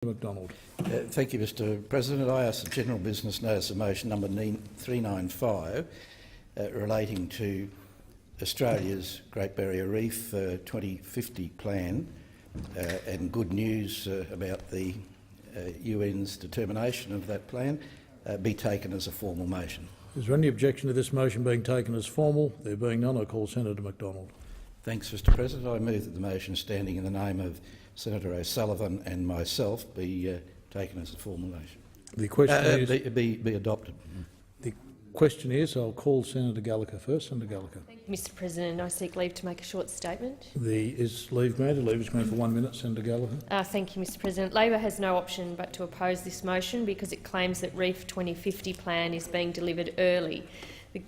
McDonald. Thank you, Mr President. I ask the general business notice of motion number 395 relating to Australia's Great Barrier Reef 2050 plan and good news about the UN's determination of that plan be taken as a formal motion. Is there any objection to this motion being taken as formal? There being none, I call Senator McDonald. Thanks, Mr President. I move that the motion standing in the name of Senator O'Sullivan and myself be taken as a formal motion. The question is be adopted. The question is, I'll call Senator Gallagher first. Senator Gallagher. Thank you, Mr President. I seek leave to make a short statement. Is leave granted? Leave is granted for 1 minute. Senator Gallagher. Thank you, Mr President. Labor has no option but to oppose this motion because it claims that Reef 2050 plan is being delivered early.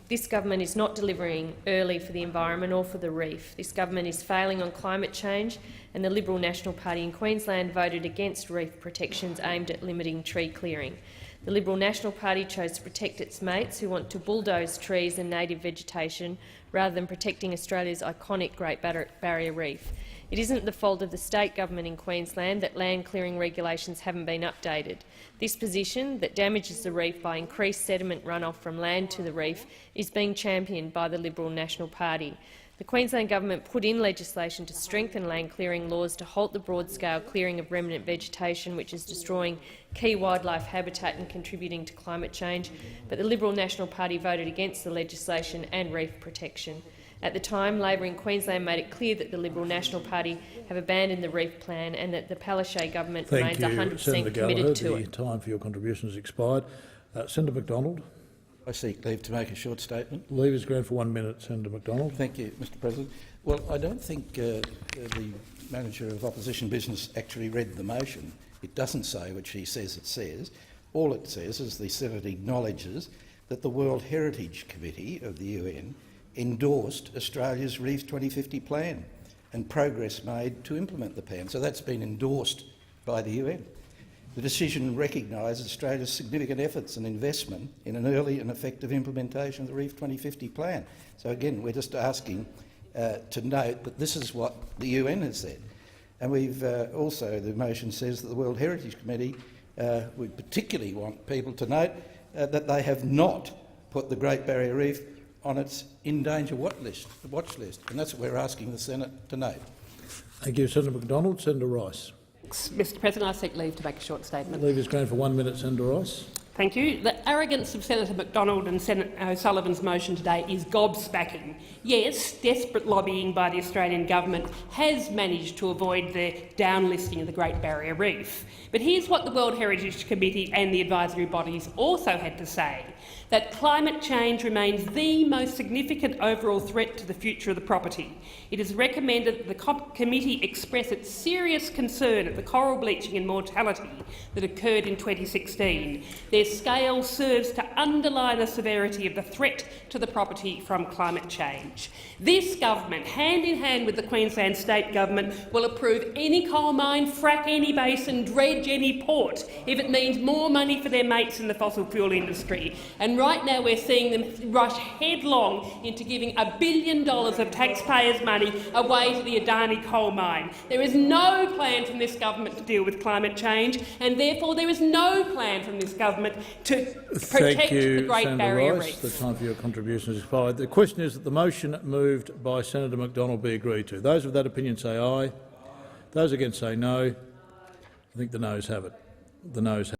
This government is not delivering early for the environment or for the reef. This government is failing on climate change, and the Liberal National Party in Queensland voted against reef protections aimed at limiting tree clearing. The Liberal National Party chose to protect its mates who want to bulldoze trees and native vegetation rather than protecting Australia's iconic Great Barrier Reef. It isn't the fault of the state government in Queensland that land clearing regulations haven't been updated. This position, that damages the reef by increased sediment runoff from land to the reef, is being championed by the Liberal National Party. The Queensland Government put in legislation to strengthen land clearing laws to halt the broad-scale clearing of remnant vegetation, which is destroying key wildlife habitat and contributing to climate change, but the Liberal National Party voted against the legislation and reef protection. At the time, Labor in Queensland made it clear that the Liberal National Party have abandoned the reef plan and that the Palaszczuk government remains 100% committed to it. The time for your contribution has expired. Senator McDonald. I seek leave to make a short statement. Leave is granted for 1 minute. Senator McDonald. Thank you, Mr President. Well, I don't think the Manager of Opposition Business actually read the motion. It doesn't say what she says it says. All it says is the Senate acknowledges that the World Heritage Committee of the UN endorsed Australia's Reef 2050 plan and progress made to implement the plan. So that's been endorsed by the UN. The decision recognises Australia's significant efforts and investment in an early and effective implementation of the Reef 2050 plan. So again, we're just asking to note that this is what the UN has said. And we've also, the motion says that the World Heritage Committee would particularly want people to note that they have not put the Great Barrier Reef on its in-danger watch list, and that's what we're asking the Senate to note. Thank you, Senator McDonald. Senator Rice. Mr President, I seek leave to make a short statement. Leave is granted for 1 minute. Senator Rice. Thank you. The arrogance of Senator McDonald and Senator O'Sullivan's motion today is gobsmacking. Yes, desperate lobbying by the Australian government has managed to avoid the downlisting of the Great Barrier Reef. But here's what the World Heritage Committee and the advisory bodies also had to say: that climate change remains the most significant overall threat to the future of the property. It is recommended that the committee express its serious concern at the coral bleaching and mortality that occurred in 2016. Their scale serves to underline the severity of the threat to the property from climate change. This government, hand in hand with the Queensland State Government, will approve any coal mine, frack any basin, dredge any port if it means more money for their mates in the fossil fuel industry. And right now we're seeing them rush headlong into giving $1 billion of taxpayers' money away to the Adani coal mine. There is no plan from this government to deal with climate change, and therefore there is no plan from this government to protect the Great Barrier Reef. The time for your contribution has expired. The question is that the motion moved by Senator McDonald be agreed to. Those of that opinion say aye. Those against say no. I think the noes have it. The noes have it.